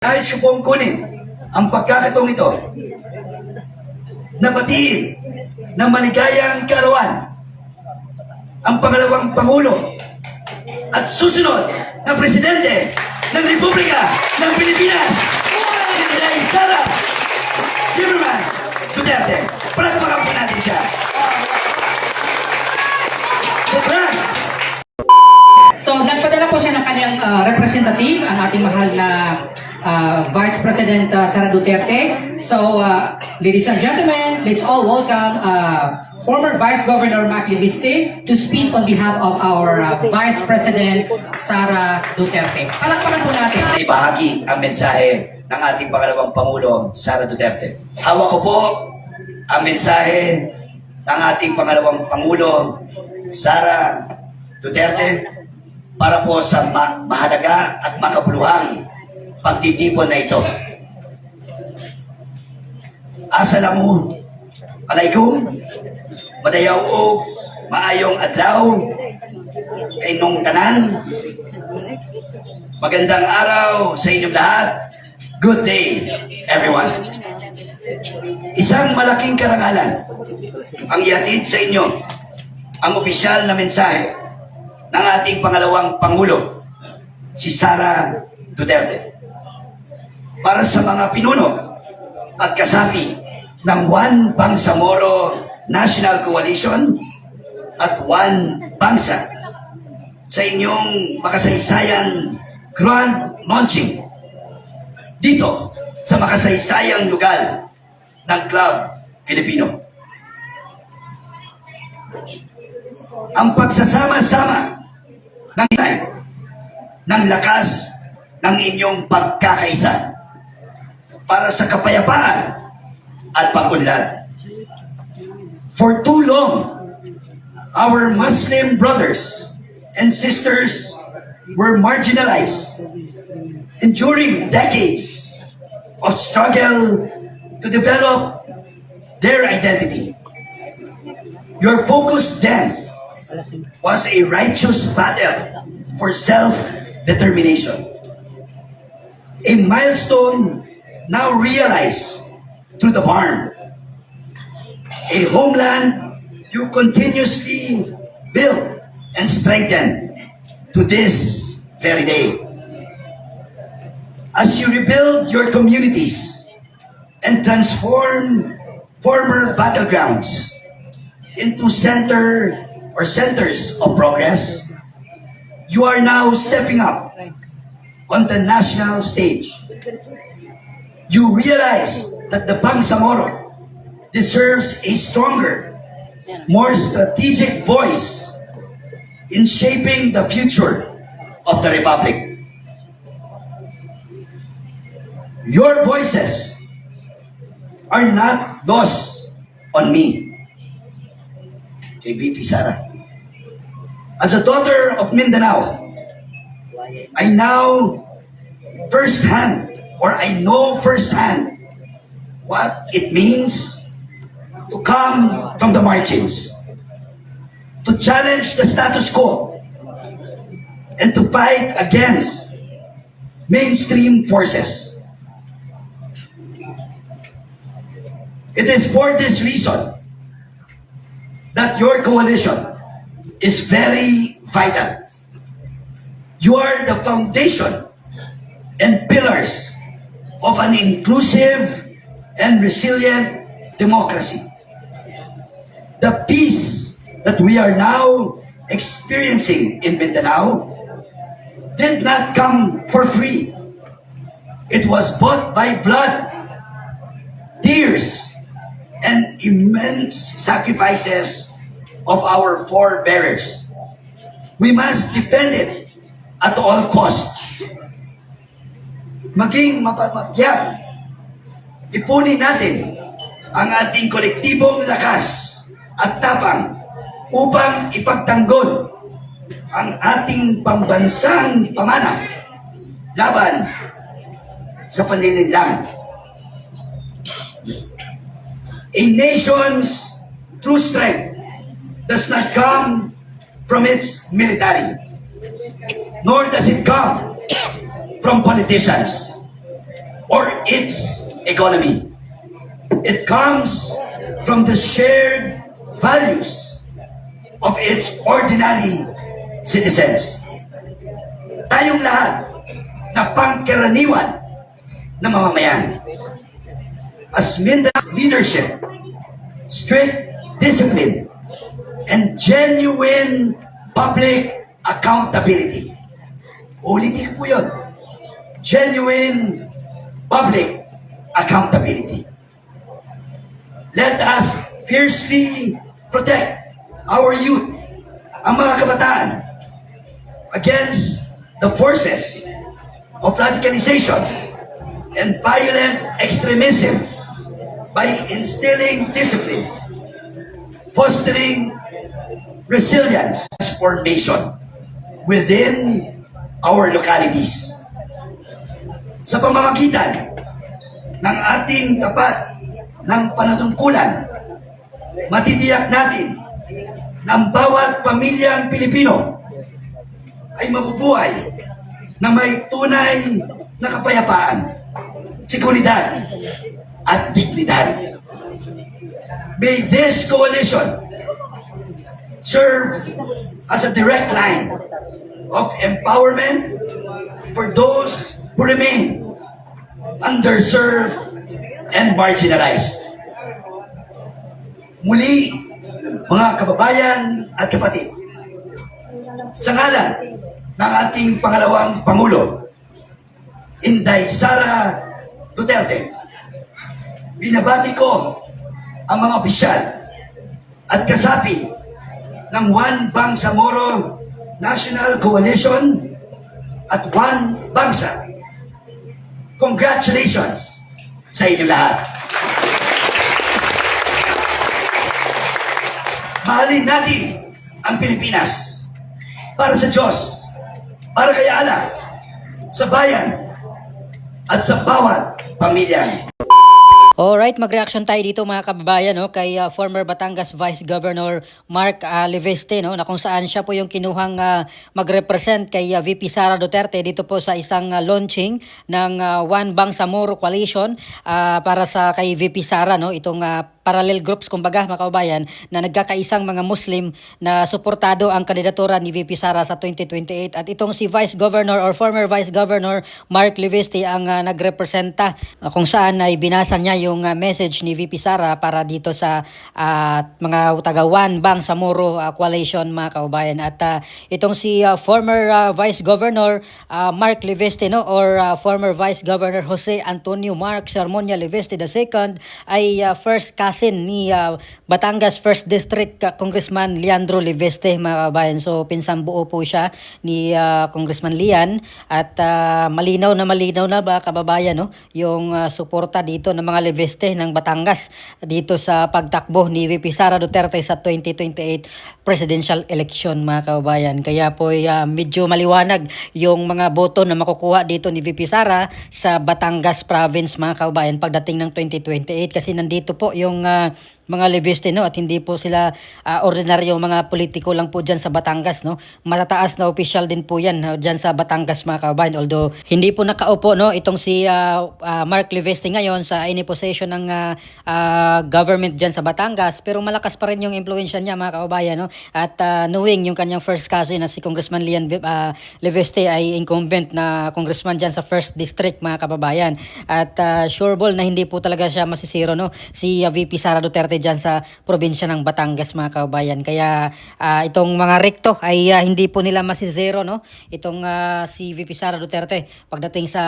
Nais ko pong kunin ang pagkakataong ito na batiin ng maligayang kaarawan ang pangalawang Pangulo at susunod na Presidente ng Republika ng Pilipinas, si Inday Sara Zimmerman Duterte. Palakpakan po natin siya. So, nagpadala po siya ng kanyang representative, ang ating mahal na Vice President Sara Duterte. So, ladies and gentlemen, let's all welcome former Vice Governor Mac Leviste to speak on behalf of our Vice President Sara Duterte. Palakpakan po natin. Ibahagi ang mensahe ng ating pangalawang Pangulo, Sara Duterte. Hawak ko po ang mensahe ng ating pangalawang Pangulo, Sara Duterte, para po sa mahalaga at makabuluhang pagtitipon na ito. Assalamu alaikum, madayaw o maayong adlaw kay nung tanan. Magandang araw sa inyong lahat. Good day, everyone. Isang malaking karangalan ang ihatid sa inyo ang opisyal na mensahe ng ating pangalawang Pangulo, si Sara Duterte, para sa mga pinuno at kasapi ng One Bangsamoro National Coalition at One Bangsa sa inyong makasaysayan grand launching dito sa makasaysayang lugar ng Club Filipino. Ang pagsasama-sama ng lakas ng inyong pagkakaisa para sa kapayapaan at pag-unlad. For too long, our Muslim brothers and sisters were marginalized, enduring decades of struggle to develop their identity. Your focus then was a righteous battle for self-determination. A milestone now realized through the barn. A homeland you continuously build and strengthen to this very day. As you rebuild your communities and transform former battlegrounds into centers of progress, you are now stepping up on the national stage. You realize that the Bangsamoro deserves a stronger, more strategic voice in shaping the future of the Republic. Your voices are not lost on me, kay VP Sara. As a daughter of Mindanao, I know firsthand what it means to come from the margins, to challenge the status quo, and to fight against mainstream forces. It is for this reason that your coalition is very vital. You are the foundation and pillars of an inclusive and resilient democracy. The peace that we are now experiencing in Mindanao did not come for free. It was bought by blood, tears, and immense sacrifices of our forebears. We must defend it at all costs. Maging mapamatyag, ipunin natin ang ating kolektibong lakas at tapang upang ipagtanggol ang ating pambansang pamana laban sa panlilinlang. A nation's true strength does not come from its military, nor does it come from politicians. or its economy. It comes from the shared values of its ordinary citizens. Tayong lahat na pangkaraniwan na mamamayan. As Mindanao leadership, strict discipline, and genuine public accountability. Ulitin ko po yun. Genuine public accountability. Let us fiercely protect our youth, ang mga kabataan, against the forces of radicalization and violent extremism by instilling discipline, fostering resilience, transformation within our localities. Sa pamamagitan ng ating tapat ng panatungkulan, matitiyak natin na ang bawat pamilyang Pilipino ay mabubuhay na may tunay na kapayapaan, seguridad, at dignidad. May this coalition serve as a direct line of empowerment for those who remain underserved and marginalized. Muli, mga kababayan at kapatid, sa ngalan ng ating pangalawang Pangulo, Inday Sara Duterte, binabati ko ang mga opisyal at kasapi ng One Bangsamoro National Coalition at One Bangsa. Congratulations sa inyo lahat. Mahalin natin ang Pilipinas para sa Diyos, para kay Allah, sa bayan, at sa bawat pamilya. Alright, mag-reaction tayo dito mga kababayan no, kay former Batangas Vice Governor Mark Leveste no, na kung saan siya po yung kinuhang mag-represent kay VP Sara Duterte dito po sa isang launching ng One Bangsamoro Coalition para sa kay VP Sara no, itong parallel groups kumbaga mga kababayan na nagkakaisang mga Muslim na suportado ang kandidatura ni VP Sara sa 2028 at itong si Vice Governor or former Vice Governor Mark Leveste ang nagrepresenta kung saan ay binasa niya yung message ni VP Sara para dito sa mga taga One Bangsamoro Coalition mga kababayan at itong si former Vice Governor Mark Leveste no or former Vice Governor Jose Antonio Mark Sermonia Leveste II ay first cousin ni Batangas 1st District Congressman Leandro Leveste mga kababayan. So pinsang buo po siya ni Congressman Lian at malinaw na ba kababayan no yung suporta dito ng mga Leveste ng Batangas dito sa pagtakbo ni VP Sara Duterte sa 2028 presidential election mga kababayan. Kaya po medyo maliwanag yung mga boto na makukuha dito ni VP Sara sa Batangas province mga kababayan pagdating ng 2028 kasi nandito po yung mga Leveste no at hindi po sila ordinaryong mga politiko lang po diyan sa Batangas no. Matataas na official din po yan diyan sa Batangas mga kababayan although hindi po nakaupo no itong si Mark Leveste ngayon sa any position ng government diyan sa Batangas pero malakas pa rin yung impluwensya niya mga kababayan no at knowing yung kanyang first cousin na si Congressman Lian Leveste ay incumbent na congressman diyan sa 1st District mga kababayan at sure ball na hindi po talaga siya masisiro no si VP Sara Duterte dyan sa probinsya ng Batangas mga kababayan. Kaya itong mga rekto ay hindi po nila masizero no itong si VP Sara Duterte pagdating sa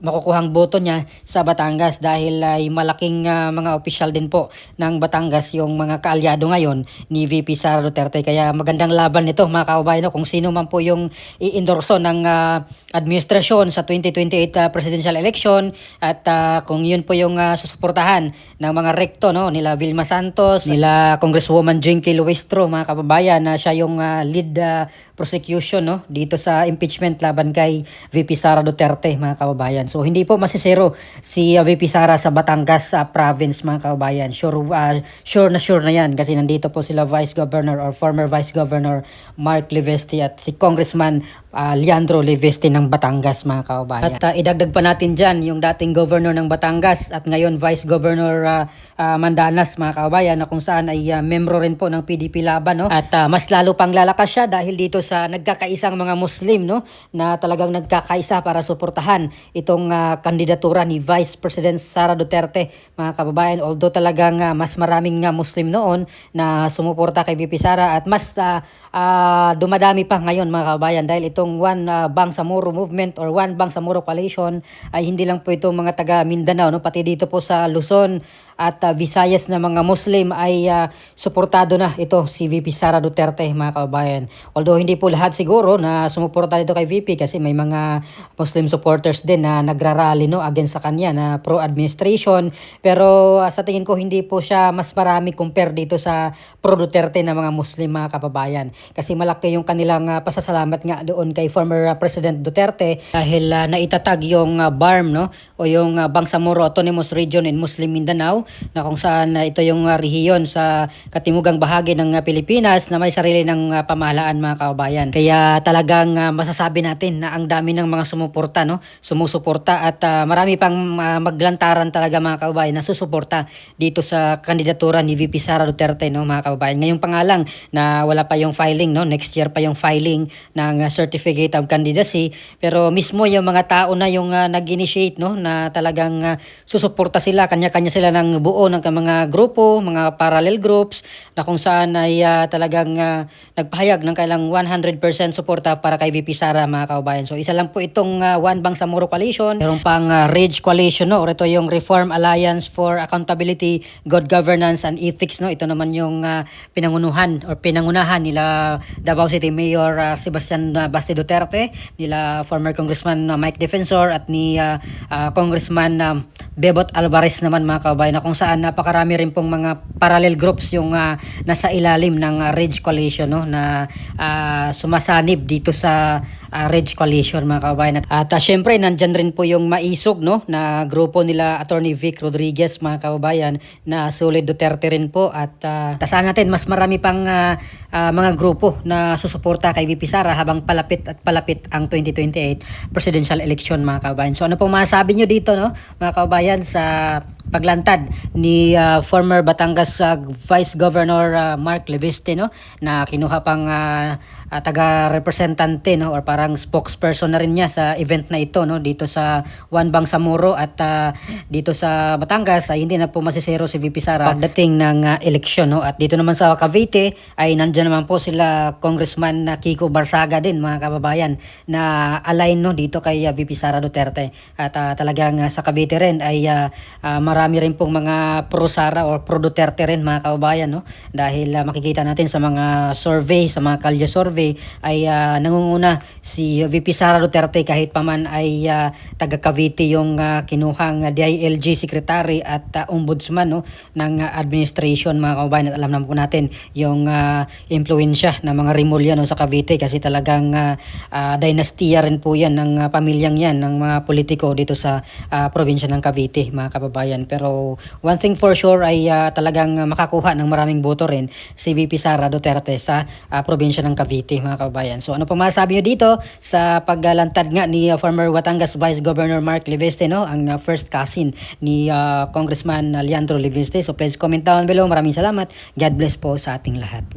makukuhang boto niya sa Batangas dahil ay malaking mga opisyal din po ng Batangas yung mga kaalyado ngayon ni VP Sara Duterte. Kaya magandang laban nito mga kababayan no, kung sino man po yung i-endorso ng administrasyon sa 2028 presidential election at kung yun po yung susuportahan ng mga rekto no nila Vilma Santos, nila Congresswoman Jinky Luistro mga kababayan na siya yung lead prosecution no dito sa impeachment laban kay VP Sara Duterte mga kababayan. So hindi po masisero si VP Sara sa Batangas province mga kababayan. Sure na yan kasi nandito po sila Vice Governor or former Vice Governor Mark Leveste at si Congressman Leandro Leviste ng Batangas, mga kababayan. At idagdag pa natin dyan yung dating governor ng Batangas at ngayon Vice Governor Mandanas, mga kababayan, na kung saan ay membro rin po ng PDP Laban, no? At mas lalo pang lalakas siya dahil dito sa nagkakaisang mga Muslim, no, na talagang nagkakaisa para suportahan itong kandidatura ni Vice President Sara Duterte, mga kababayan. Although talagang mas maraming Muslim noon na sumuporta kay VP Sara at mas dumadami pa ngayon, mga kababayan, dahil itong One Bangsamoro Movement or One Bangsamoro Coalition ay hindi lang po ito mga taga Mindanao, no, pati dito po sa Luzon at Visayas na mga Muslim ay suportado na ito si VP Sara Duterte, mga kababayan. Although hindi po lahat siguro na sumuporta dito kay VP kasi may mga Muslim supporters din na nagrarally, no, against sa kanya na pro-administration, pero sa tingin ko hindi po siya mas marami compare dito sa pro-Duterte na mga Muslim, mga kababayan, kasi malaki yung kanilang pasasalamat nga doon kay former President Duterte dahil naitatag yung BARM, no, o yung Bangsamoro Autonomous Region in Muslim Mindanao, na kung saan ito yung rehiyon sa katimugang bahagi ng Pilipinas na may sarili ng pamahalaan, mga kababayan. Kaya talagang masasabi natin na ang dami ng mga sumusuporta at marami pang maglantaran talaga, mga kababayan, na susuporta dito sa kandidatura ni VP Sara Duterte, no, mga kababayan. Ngayong pangalang na wala pa yung filing, no, next year pa yung filing ng certificate of candidacy, pero mismo yung mga tao na yung nag-initiate, no, na talagang susuporta sila, kanya-kanya sila ng buo ng mga grupo, mga parallel groups, na kung saan ay talagang nagpahayag ng kailang 100% suporta para kay VP Sara, mga kababayan. So isa lang po itong One Bangsamoro Coalition. Meron pang RAGE Coalition, no, or ito yung Reform Alliance for Accountability, Good Governance and Ethics, no. Ito naman yung pinangunahan nila Davao City Mayor Sebastian Basti Duterte, nila former Congressman Mike Defensor at ni Congressman Bebot Alvarez naman, mga kababayan, na kung saan napakarami rin pong mga parallel groups yung nasa ilalim ng RAGE Coalition, no, na sumasanib dito sa RAGE Coalition, mga kababayan. At syempre nandyan rin po yung Maisog, no, na grupo nila Attorney Vic Rodriguez, mga kababayan, na Solid Duterte rin po. At tasahan natin mas marami pang mga grupo na susuporta kay VP Sara habang palapit ang 2028 presidential election, mga kababayan. So ano pong masasabi nyo dito, no, mga kababayan, sa paglantad ni former Batangas Vice Governor Mark Leviste, no, na kinuha pang taga-representante, no, or parang spokesperson na rin niya sa event na ito, no, dito sa One Bangsamoro at dito sa Batangas ay hindi na po masisero si VP Sara pagdating ng eleksyon, no. At dito naman sa Cavite ay nandiyan naman po sila Congressman Kiko Barsaga din, mga kababayan, na align, no, dito kay VP Sara Duterte. At talagang sa Cavite rin ay marami rin pong mga pro Sara or pro Duterte rin, mga kababayan, no, dahil makikita natin sa mga survey, sa mga kalye survey ay nangunguna si VP Sara Duterte kahit pa man ay taga Cavite yung kinuhang DILG Secretary at Ombudsman, no, ng administration, mga kababayan. At alam naman po natin yung impluensya ng mga Rimulya, no, sa Cavite kasi talagang dynastiya rin po yan ng pamilyang yan ng mga politiko dito sa probinsya ng Cavite, mga kababayan. Pero one thing for sure ay talagang makakuha ng maraming boto rin si VP Sara Duterte sa probinsya ng Cavite, mga kababayan. So ano po masasabi nyo dito sa paglantad nga ni former Batangas Vice Governor Mark Leviste, no, ang first cousin ni Congressman Leandro Leviste? So please comment down below. Maraming salamat. God bless po sa ating lahat.